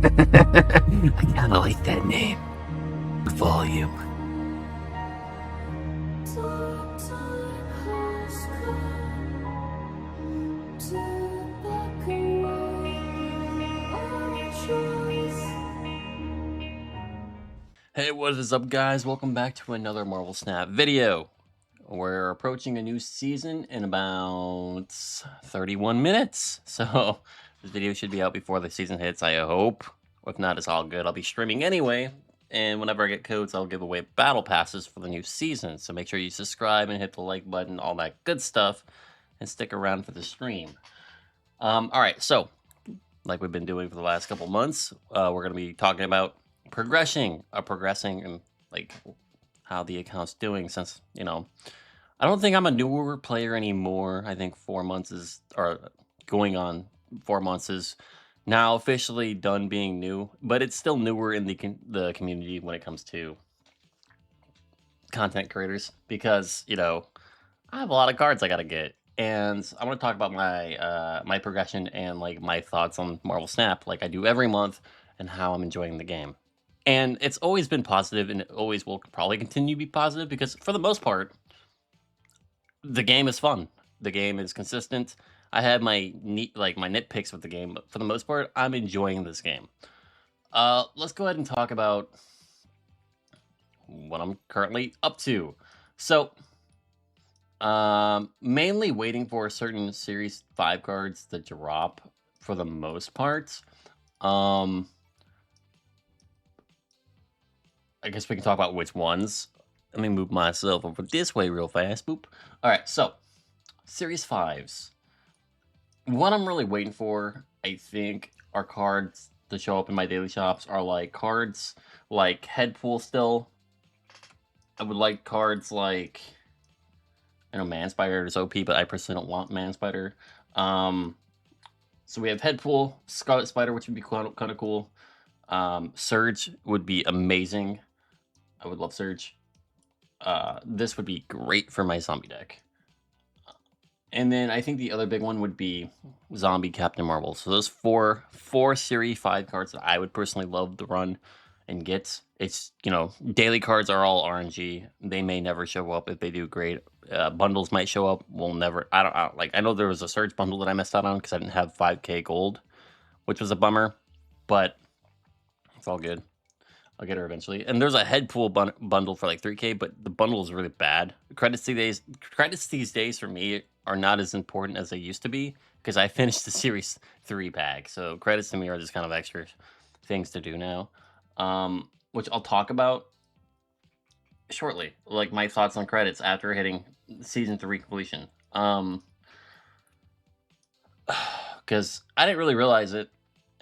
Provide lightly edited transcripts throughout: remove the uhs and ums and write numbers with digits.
I kind of like that name. Volume. Hey, what is up, guys? Welcome back to another Marvel Snap video. We're approaching a new season in about 31 minutes. So, this video should be out before the season hits, I hope. If not, it's all good. I'll be streaming anyway. And whenever I get codes, I'll give away battle passes for the new season. So make sure you subscribe and hit the like button, all that good stuff. And stick around for the stream. Alright, so, like we've been doing for the last couple months, we're going to be talking about progressing and like how the account's doing since, I don't think I'm a newer player anymore. I think 4 months is, or going on 4 months is now officially done being new, but it's still newer in the community when it comes to content creators because, I have a lot of cards I got to get. And I want to talk about my progression and like my thoughts on Marvel Snap like I do every month and how I'm enjoying the game. And it's always been positive and it always will probably continue to be positive because for the most part, the game is fun. The game is consistent. I have my my nitpicks with the game, but for the most part, I'm enjoying this game. Let's go ahead and talk about what I'm currently up to. So, mainly waiting for certain Series 5 cards to drop for the most part. I guess we can talk about which ones. Let me move myself over this way real fast. Boop. All right, so Series 5s. What I'm really waiting for, I think, are cards to show up in my daily shops are like cards like Headpool still. I would like cards like, Man-Spider is OP, but I personally don't want Man-Spider. So we have Headpool, Scarlet Spider, which would be kind of cool. Surge would be amazing. I would love Surge. This would be great for my zombie deck. And then I think the other big one would be Zombie Captain Marvel. So those four Series 5 cards that I would personally love to run and get. It's, daily cards are all RNG. They may never show up. If they do, great. Bundles might show up. We'll never. I know there was a Surge bundle that I missed out on because I didn't have 5K gold, which was a bummer. But it's all good. I'll get her eventually. And there's a Headpool bundle for like 3K, but the bundle is really bad. Credits these days for me are not as important as they used to be because I finished the Series 3 pack. So credits to me are just kind of extra things to do now, which I'll talk about shortly. Like my thoughts on credits after hitting Season 3 completion. Because I didn't really realize it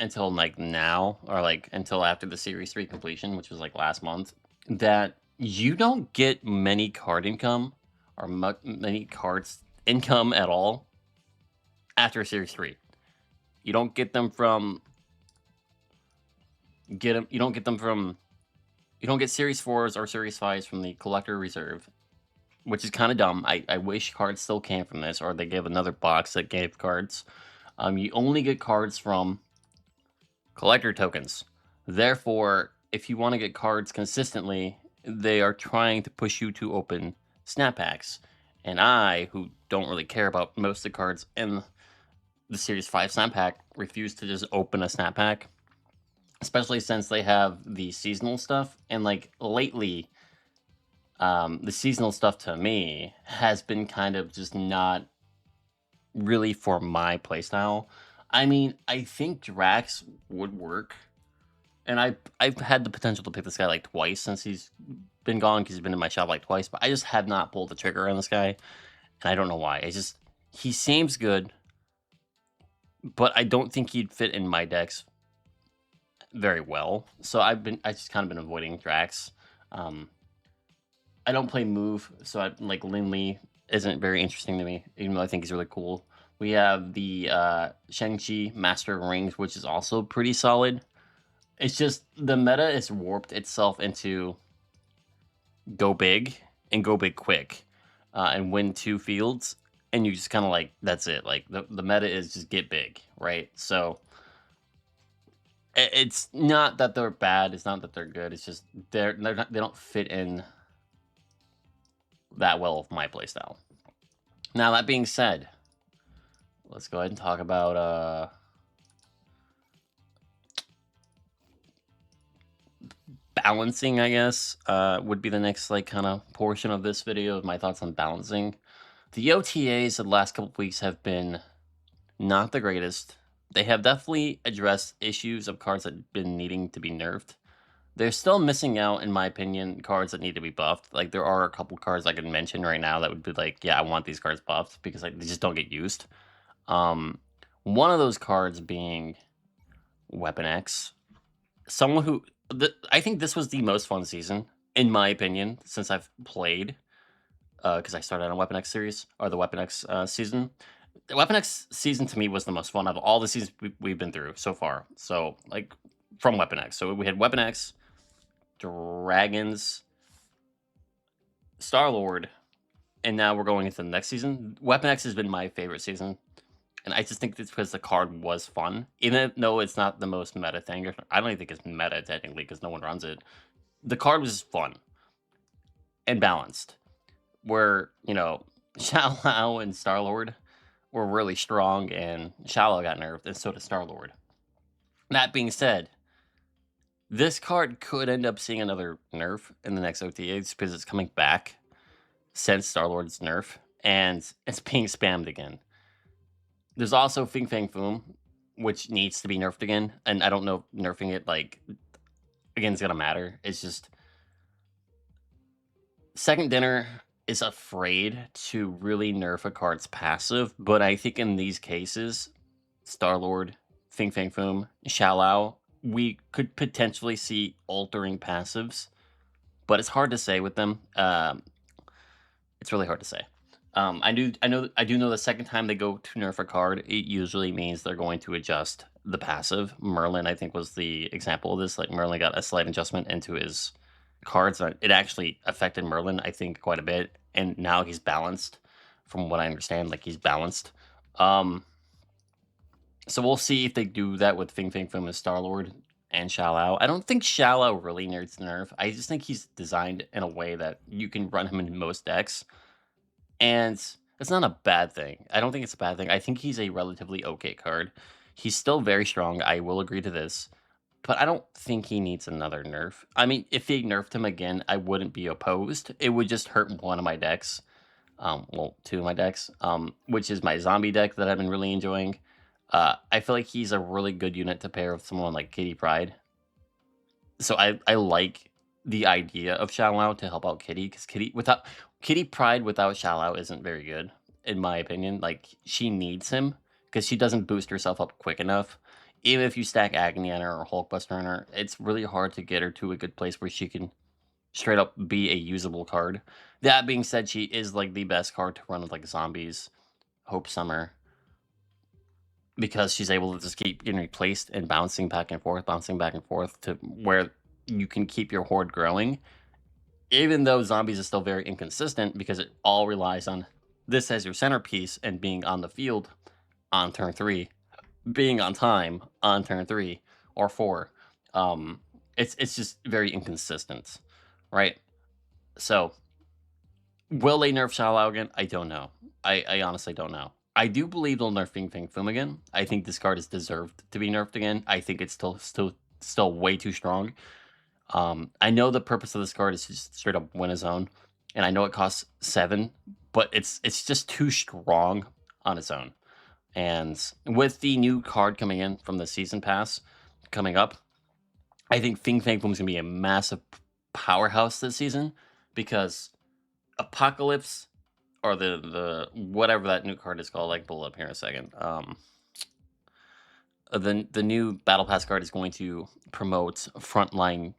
until like now, or like until after the Series 3 completion, which was like last month, that you don't get many card income or many cards income at all after Series 3. You don't get them from you don't get Series 4s or Series 5s from the collector reserve, which is kind of dumb. I wish cards still came from this, or they gave another box that gave cards. You only get cards from collector tokens. Therefore, if you want to get cards consistently, they are trying to push you to open snap packs. And I, who don't really care about most of the cards in the Series 5 snap pack, refuse to just open a snap pack. Especially since they have the seasonal stuff. And like lately, the seasonal stuff to me has been kind of just not really for my playstyle. I mean, I think Drax would work, and I've had the potential to pick this guy like twice since he's been gone because he's been in my shop like twice, but I just have not pulled the trigger on this guy, and I don't know why. He seems good, but I don't think he'd fit in my decks very well. So I just kind of been avoiding Drax. I don't play Move, so like Lin Lee isn't very interesting to me, even though I think he's really cool. We have the Shang-Chi Master of Rings, which is also pretty solid. It's just the meta is warped itself into go big and go big quick and win 2 fields. And you just kind of like, that's it. Like the meta is just get big, right? So It's not that they're bad. It's not that they're good. It's just they're not, they don't fit in that well with my playstyle. Now that being said, let's go ahead and talk about balancing, I guess, would be the next like kind of portion of this video of my thoughts on balancing. The OTAs of the last couple of weeks have been not the greatest. They have definitely addressed issues of cards that have been needing to be nerfed. They're still missing out, in my opinion, cards that need to be buffed. Like, there are a couple cards I can mention right now that would be like, yeah, I want these cards buffed because like, they just don't get used. One of those cards being Weapon X. Someone who... I think this was the most fun season, in my opinion, since I've played. Because I started on a Weapon X series, or the Weapon X season. The Weapon X season to me was the most fun of all the seasons we've been through so far. So, like, from Weapon X. So we had Weapon X, Dragons, Star-Lord, and now we're going into the next season. Weapon X has been my favorite season, and I just think it's because the card was fun. Even though it's not the most meta thing, I don't even think it's meta technically because no one runs it. The card was fun and balanced. Where, you know, Shao and Star-Lord were really strong, and Shallow got nerfed, and so did Star-Lord. That being said, this card could end up seeing another nerf in the next OTAs because it's coming back since Star-Lord's nerf, and it's being spammed again. There's also Fing Fang Foom, which needs to be nerfed again, and I don't know if nerfing it, like, again, is gonna matter. It's just... Second Dinner is afraid to really nerf a card's passive, but I think in these cases, Star-Lord, Fing Fang Foom, Shallow, we could potentially see altering passives, but it's hard to say with them. It's really hard to say. I do know the second time they go to nerf a card, it usually means they're going to adjust the passive. Merlin, I think, was the example of this. Like, Merlin got a slight adjustment into his cards. It actually affected Merlin, I think, quite a bit, and now he's balanced. From what I understand, like, he's balanced. So we'll see if they do that with Fing Fang Foom and Star-Lord and Shallow. I don't think Shallow really needs nerf. I just think he's designed in a way that you can run him in most decks. And it's not a bad thing. I don't think it's a bad thing. I think he's a relatively okay card. He's still very strong. I will agree to this. But I don't think he needs another nerf. I mean, if they nerfed him again, I wouldn't be opposed. It would just hurt one of my decks. Well, two of my decks, which is my zombie deck that I've been really enjoying. I feel like he's a really good unit to pair with someone like Kitty Pryde. So I like the idea of Shallow to help out Kitty, because Kitty Pryde without Shallow isn't very good, in my opinion. Like, she needs him because she doesn't boost herself up quick enough. Even if you stack Agony on her or Hulkbuster on her, it's really hard to get her to a good place where she can straight up be a usable card. That being said, she is like the best card to run with like zombies, Hope Summer, because she's able to just keep getting replaced and bouncing back and forth to where you can keep your horde growing. Even though zombies is still very inconsistent because it all relies on this as your centerpiece and being on the field on turn 3, being on time on turn 3 or 4. It's just very inconsistent, right? So, will they nerf Shallow again? I don't know. I honestly don't know. I do believe they'll nerf Fing Fang Foom again. I think this card is deserved to be nerfed again. I think it's still way too strong. I know the purpose of this card is to just straight up win a zone, and I know it costs 7, but it's just too strong on its own. And with the new card coming in from the season pass coming up, I think Fing Fang Foom is gonna be a massive powerhouse this season, because Apocalypse, or the whatever that new card is called, like, pull it up here in a second. The new Battle Pass card is going to promote frontline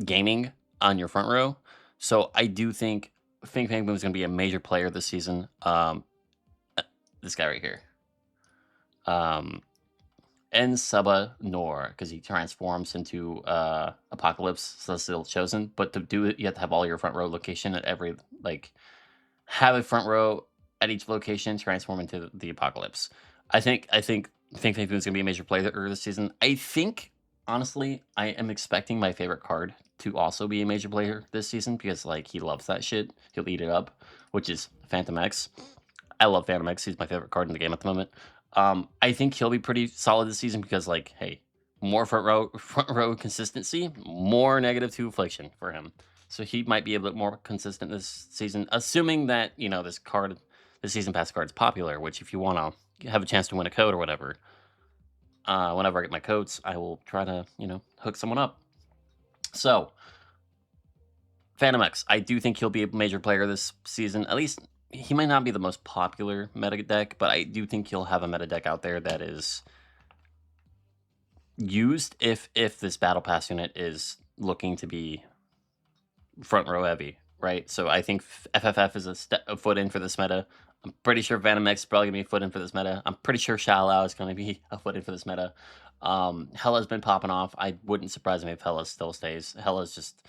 gaming on your front row. So I do think Fing Fang Boom is going to be a major player this season. This guy right here. Ensaba Nor, because he transforms into Apocalypse Celestial Chosen. But to do it, you have to have all your front row location at every, like, have a front row at each location transform into the Apocalypse. I think think Faithun's gonna be a major player this season. I think, honestly, I am expecting my favorite card to also be a major player this season because, like, he loves that shit. He'll eat it up, which is Phantom X. I love Phantom X. He's my favorite card in the game at the moment. I think he'll be pretty solid this season because, like, hey, more front row consistency, more negative two affliction for him. So he might be a bit more consistent this season, assuming that this season pass card is popular. Which, if you want to have a chance to win a code or whatever, whenever I get my codes, I will try to hook someone up. So Phantom X, I do think he'll be a major player this season. At least he might not be the most popular meta deck, but I do think he'll have a meta deck out there that is used if this battle pass unit is looking to be front row heavy, right? So I think FFF is a foot in for this meta. I'm pretty sure Phantom X is probably gonna be a foot in for this meta. I'm pretty sure Shallow is gonna be a foot in for this meta. Hella's been popping off. I wouldn't surprise me if Hella still stays. Hella's just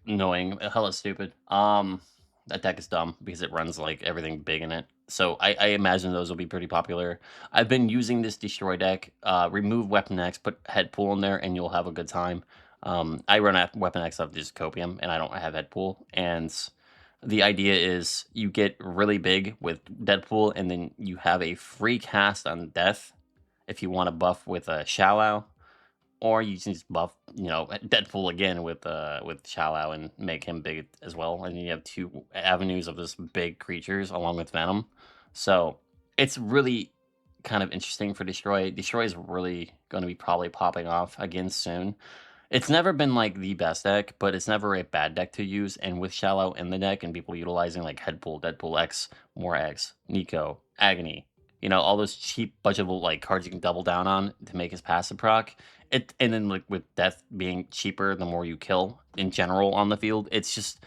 annoying. Hella's stupid. That deck is dumb because it runs like everything big in it. So I imagine those will be pretty popular. I've been using this Destroy deck. Remove Weapon X, put Head Pool in there, and you'll have a good time. I run Weapon X off just Copium, and I don't have Head Pool. And the idea is you get really big with Deadpool, and then you have a free cast on Death if you want to buff with a Shallow. Or you can just buff, Deadpool again with Shallow and make him big as well. And you have two avenues of this big creatures along with Venom. So it's really kind of interesting for Destroy. Destroy is really going to be probably popping off again soon. It's never been like the best deck, but it's never a bad deck to use. And with Shallow in the deck and people utilizing like Headpool, Deadpool X, More X, Nico, Agony, all those cheap budgetable like cards you can double down on to make his passive proc. And then like with Death being cheaper the more you kill in general on the field, it's just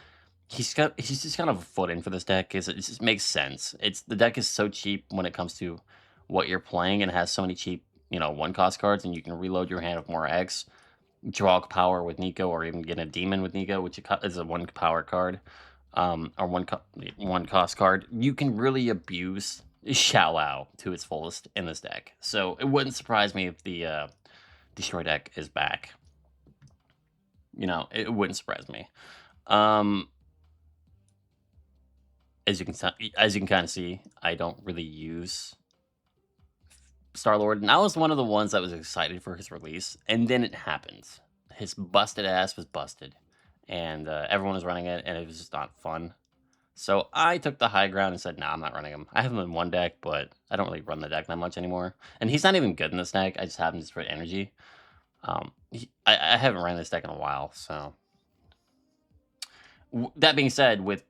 he's just kind of a foot in for this deck because it just makes sense. The deck is so cheap when it comes to what you're playing and has so many cheap, one cost cards, and you can reload your hand with More X, draw power with Nico, or even get a demon with Nico, which is a 1 power card, or one cost card. You can really abuse Shallow to its fullest in this deck. So it wouldn't surprise me if the Destroy deck is back. It wouldn't surprise me. As you can kind of see, I don't really use Star-Lord, and I was one of the ones that was excited for his release, and then it happened. His busted ass was busted, and everyone was running it, and it was just not fun. So I took the high ground and said, nah, I'm not running him. I have him in one deck, but I don't really run the deck that much anymore. And he's not even good in this deck. I just have him just for energy. I haven't ran this deck in a while, so. That being said, with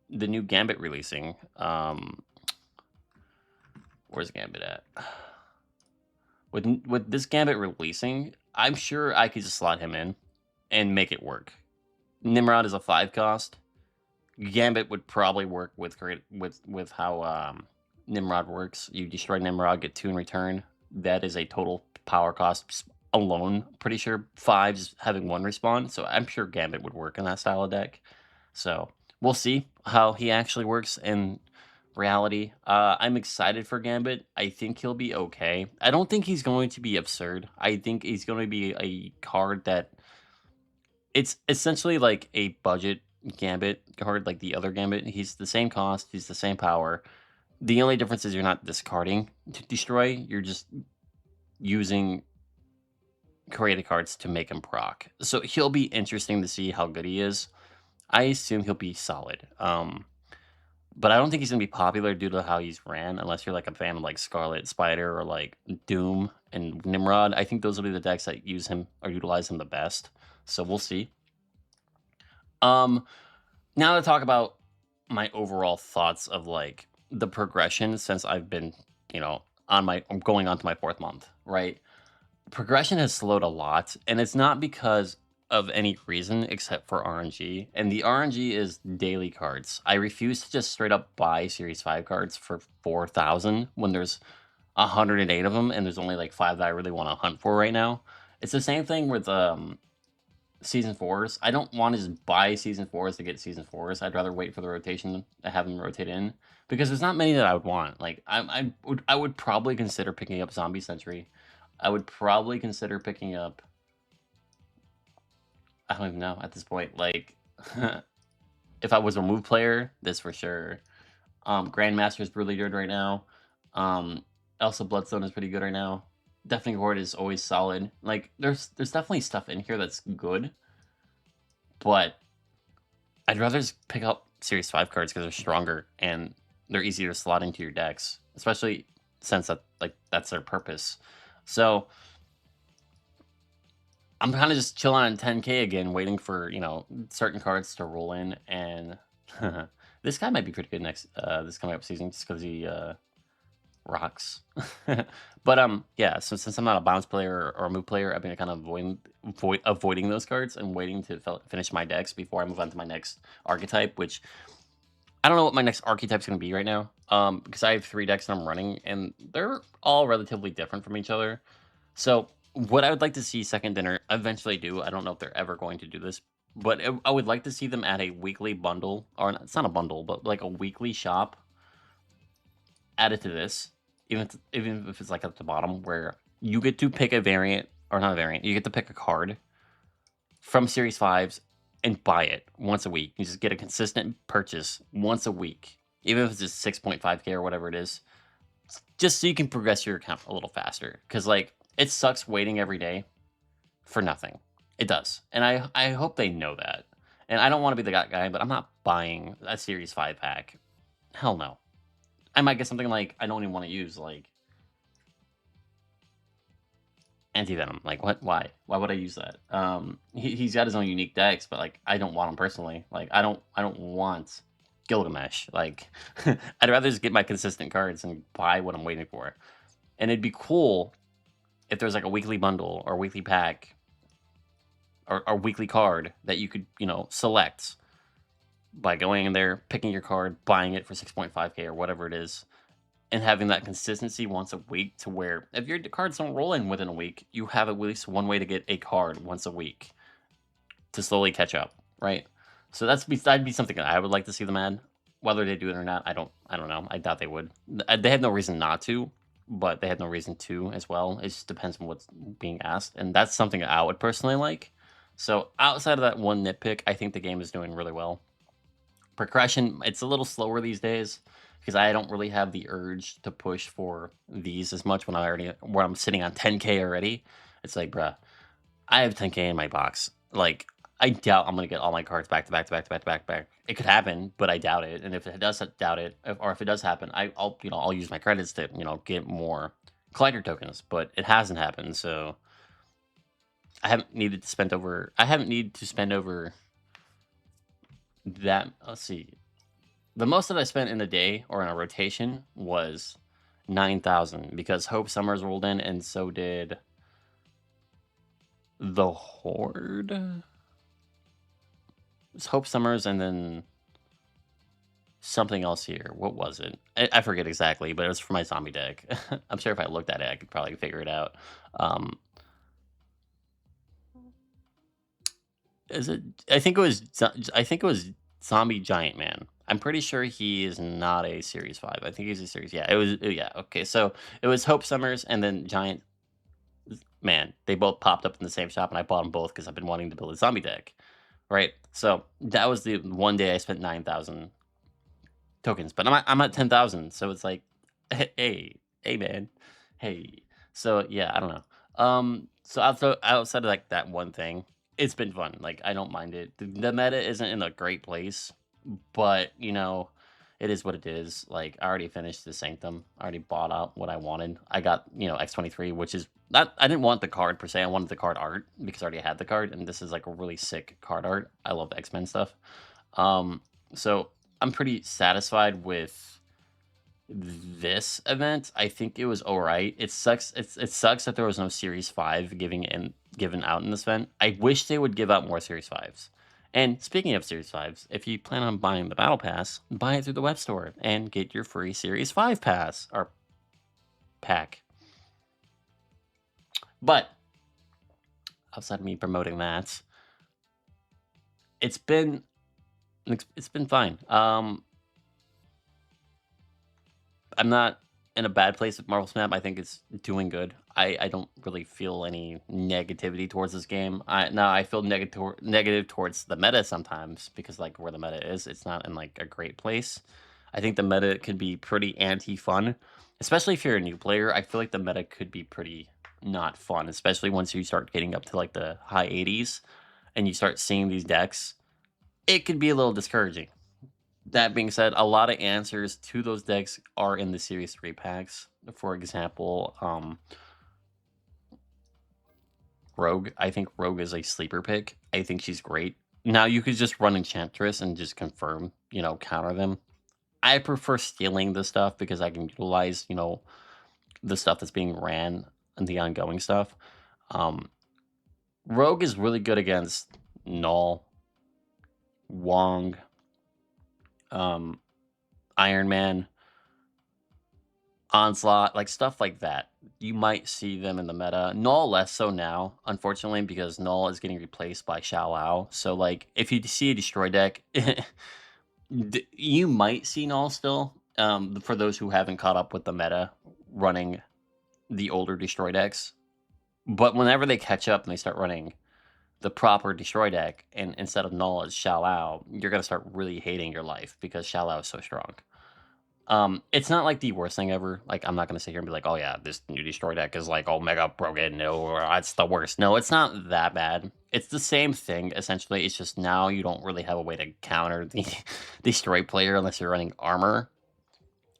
the new Gambit releasing, where's Gambit at? With this Gambit releasing, I'm sure I could just slot him in and make it work. Nimrod is a 5 cost. Gambit would probably work with how Nimrod works. You destroy Nimrod, get 2 in return. That is a total power cost alone. Pretty sure 5 just having 1 respawn. So I'm sure Gambit would work in that style of deck. So we'll see how he actually works in reality. I'm excited for Gambit. I think he'll be okay. I don't think he's going to be absurd. I think he's going to be a card that it's essentially like a budget Gambit card, like the other Gambit. He's the same cost, he's the same power. The only difference is you're not discarding to destroy, you're just using creative cards to make him proc. So he'll be interesting to see how good he is. I assume he'll be solid. But I don't think he's gonna be popular due to how he's ran, unless you're like a fan of like Scarlet Spider or like Doom and Nimrod. I think those will be the decks that use him or utilize him the best. So we'll see. Now to talk about my overall thoughts of like the progression since I've been, I'm going on to my 4th month, right? Progression has slowed a lot, and it's not because of any reason except for RNG. And the RNG is daily cards. I refuse to just straight up buy Series 5 cards for 4,000 when there's 108 of them and there's only like 5 that I really want to hunt for right now. It's the same thing with season fours. I don't want to just buy season fours to get season fours. I'd rather wait for the rotation to have them rotate in because there's not many that I would want. Like I would probably consider picking up Zombie Century. I would probably consider picking up. I don't even know at this point. Like if I was a move player, this for sure. Grandmaster is really good right now. Elsa Bloodstone is pretty good right now. Deafening Horde is always solid. Like there's definitely stuff in here that's good, but I'd rather just pick up Series 5 cards because they're stronger and they're easier to slot into your decks, especially since that's their purpose. So I'm kind of just chilling on 10k again, waiting for certain cards to roll in, and this guy might be pretty good next this coming up season just because he rocks. But yeah, so since I'm not a bounce player or a move player, I've been kind of avoiding those cards and waiting to finish my decks before I move on to my next archetype, which I don't know what my next archetype's going to be right now. Because I have 3 decks that I'm running and they're all relatively different from each other. So what I would like to see Second Dinner eventually do, I don't know if they're ever going to do this, but I would like to see them add a weekly bundle, or it's not a bundle, but like a weekly shop added to this, even if it's like at the bottom, where you get to pick a variant, or not a variant, you get to pick a card from Series 5s and buy it once a week. You just get a consistent purchase once a week, even if it's just 6.5k or whatever it is, just so you can progress your account a little faster. Because like it sucks waiting every day for nothing. It does, and I hope they know that. And I don't want to be the guy, but I'm not buying a Series 5 pack. Hell no. I might get something like I don't even want to use, like Anti-Venom. Like what? Why? Why would I use that? He's got his own unique decks, but like I don't want him personally. Like I don't want Gilgamesh. Like I'd rather just get my consistent cards and buy what I'm waiting for. And it'd be cool if there's like a weekly bundle or weekly pack or weekly card that you could, select by going in there, picking your card, buying it for 6.5k or whatever it is, and having that consistency once a week to where if your cards don't roll in within a week, you have at least one way to get a card once a week to slowly catch up, right? So that'd be something that I would like to see them add. Whether they do it or not, I don't know. I doubt they would. They have no reason not to, but they have no reason to as well. It just depends on what's being asked, and that's something I would personally like. So outside of that one nitpick, I think the game is doing really well. Progression, it's a little slower these days because I don't really have the urge to push for these as much when I'm sitting on 10k already. It's like, bruh, I have 10k in my box. Like, I doubt I'm gonna get all my cards back to back to back to back to back to back. It could happen, but I doubt it. And if it does doubt it, or if it does happen, I'll use my credits to get more collector tokens. But it hasn't happened, so I haven't needed to spend over. That. Let's see. The most that I spent in a day or in a rotation was 9,000 because Hope Summers rolled in, and so did the Horde. It's Hope Summers and then something else here. What was it? I forget exactly, but it was for my zombie deck. I'm sure if I looked at it, I could probably figure it out. Is it? I think it was Zombie Giant Man. I'm pretty sure he is not a Series 5. I think he's a Series. Yeah, it was. Yeah, okay. So it was Hope Summers and then Giant Man. They both popped up in the same shop, and I bought them both because I've been wanting to build a zombie deck. Right. So that was the one day I spent 9,000 tokens, but I'm at 10,000. So it's like, hey, man, hey. So yeah, I don't know. So outside of like that one thing, it's been fun. Like I don't mind it. The meta isn't in a great place, but it is what it is. Like I already finished the Sanctum. I already bought out what I wanted. I got X23, which is not. I didn't want the card per se. I wanted the card art because I already had the card, and this is like a really sick card art. I love X-Men stuff. So I'm pretty satisfied with this event. I think it was all right. It sucks. It sucks that there was no Series 5 given out in this event. I wish they would give out more Series 5s. And speaking of Series 5s, if you plan on buying the Battle Pass, buy it through the web store and get your free Series 5 pass or pack. But outside of me promoting that, it's been it's been fine. I'm not in a bad place with Marvel Snap. I think it's doing good. I don't really feel any negativity towards this game. I feel negative towards the meta sometimes because like where the meta is, it's not in like a great place. I think the meta could be pretty anti-fun, especially if you're a new player. I feel like the meta could be pretty not fun, especially once you start getting up to like the high 80s and you start seeing these decks. It could be a little discouraging. That being said, a lot of answers to those decks are in the Series 3 packs. For example, Rogue. I think Rogue is a sleeper pick. I think she's great. Now you could just run Enchantress and just confirm, counter them. I prefer stealing the stuff because I can utilize, the stuff that's being ran and the ongoing stuff. Rogue is really good against Null, Wong, Iron Man, Onslaught, like stuff like that. You might see them in the meta. Null less so now, unfortunately, because Null is getting replaced by Xiao. So like if you see a destroy deck, you might see Null still. For those who haven't caught up with the meta running the older destroy decks. But whenever they catch up and they start running the proper destroy deck, and instead of Null as Xiao, you're gonna start really hating your life because Xiao is so strong. It's not like the worst thing ever. Like, I'm not gonna sit here and be like, "Oh yeah, this new destroy deck is like, oh, mega broken. No, it's the worst." No, it's not that bad. It's the same thing essentially. It's just now you don't really have a way to counter the destroy player unless you're running armor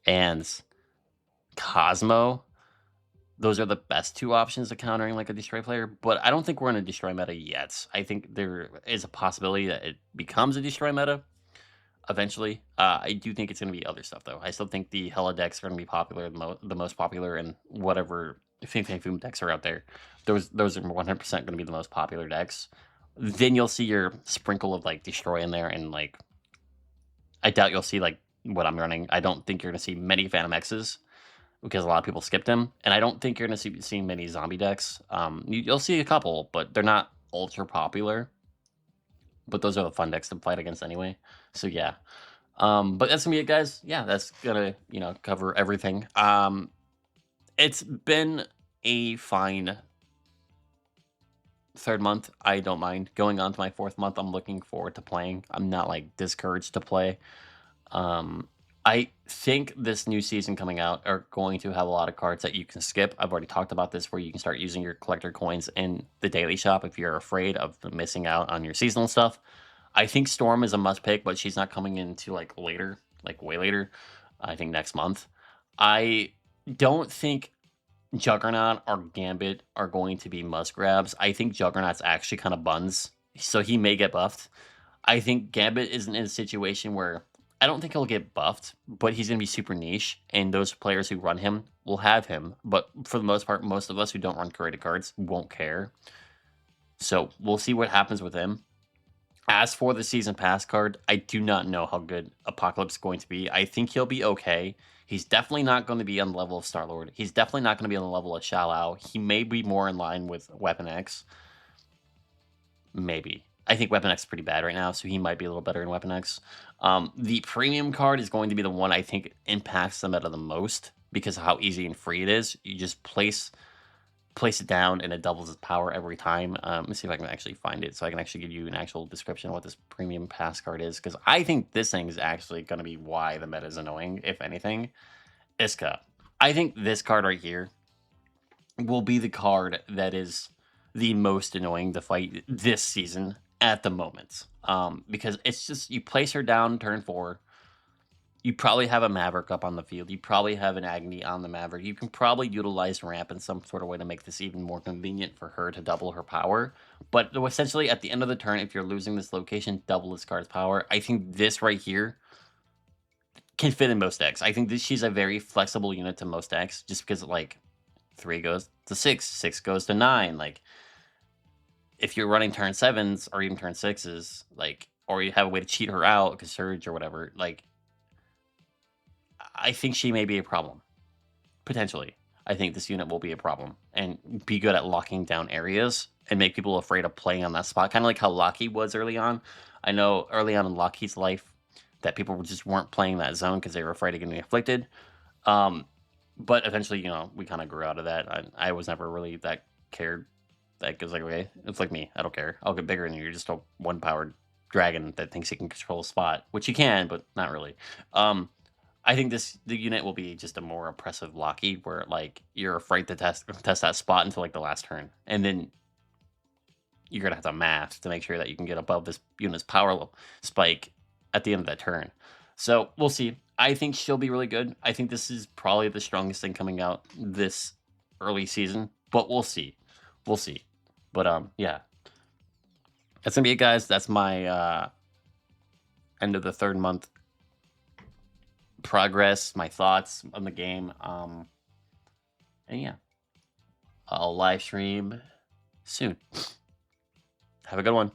and Cosmo. Those are the best two options of countering like a destroy player, but I don't think we're in a destroy meta yet. I think there is a possibility that it becomes a destroy meta eventually. I do think it's going to be other stuff though. I still think the Hella decks are going to be popular, the most popular, and whatever Fing Fang Foom decks are out there. Those are 100% going to be the most popular decks. Then you'll see your sprinkle of like destroy in there, and like I doubt you'll see like what I'm running. I don't think you're going to see many Phantom X's because a lot of people skipped him, and I don't think you're going to see many zombie decks. You'll see a couple, but they're not ultra popular. But those are the fun decks to fight against anyway. So yeah. But that's gonna be it, guys. Yeah, that's gonna cover everything. It's been a fine third month. I don't mind going on to my fourth month. I'm looking forward to playing. I'm not like discouraged to play. I think this new season coming out are going to have a lot of cards that you can skip. I've already talked about this, where you can start using your collector coins in the daily shop if you're afraid of missing out on your seasonal stuff. I think Storm is a must pick, but she's not coming into like later, like way later. I think next month. I don't think Juggernaut or Gambit are going to be must grabs. I think Juggernaut's actually kind of buns, so he may get buffed. I think Gambit isn't in a situation where I don't think he'll get buffed, but he's going to be super niche, and those players who run him will have him. But for the most part, most of us who don't run created cards won't care. So we'll see what happens with him. As for the Season Pass card, I do not know how good Apocalypse is going to be. I think he'll be okay. He's definitely not going to be on the level of Star-Lord. He's definitely not going to be on the level of Xiao. He may be more in line with Weapon X. Maybe. I think Weapon X is pretty bad right now, so he might be a little better in Weapon X. The premium card is going to be the one I think impacts the meta the most because of how easy and free it is. You just place it down and it doubles its power every time. Let me see if I can actually find it so I can actually give you an actual description of what this premium pass card is, because I think this thing is actually going to be why the meta is annoying, if anything. Iska. I think this card right here will be the card that is the most annoying to fight this season at the moment. Because it's just, you place her down turn 4. You probably have a Maverick up on the field. You probably have an Agni on the Maverick. You can probably utilize Ramp in some sort of way to make this even more convenient for her to double her power. But essentially, at the end of the turn, if you're losing this location, double this card's power. I think this right here can fit in most decks. I think she's a very flexible unit to most decks, just because, like, 3 goes to 6, 6 goes to 9. Like, if you're running turn 7s or even turn 6s, like, or you have a way to cheat her out, because Surge or whatever, like, I think she may be a problem. Potentially. I think this unit will be a problem and be good at locking down areas and make people afraid of playing on that spot. Kind of like how Locky was early on. I know early on in Lockheed's life that people just weren't playing that zone because they were afraid of getting afflicted. Um, but eventually, we kind of grew out of that. I was never really that cared. That goes like, okay, it's like me. I don't care. I'll get bigger than you. You're just a one powered dragon that thinks he can control a spot, which he can, but not really. Um, I think the unit will be just a more oppressive Lockheed, where like you're afraid to test that spot until like the last turn, and then you're gonna have to math to make sure that you can get above this unit's power spike at the end of that turn. So we'll see. I think she'll be really good. I think this is probably the strongest thing coming out this early season, but we'll see. We'll see. But yeah, that's gonna be it, guys. That's my end of the third month progress, my thoughts on the game. And yeah, I'll live stream soon. Have a good one.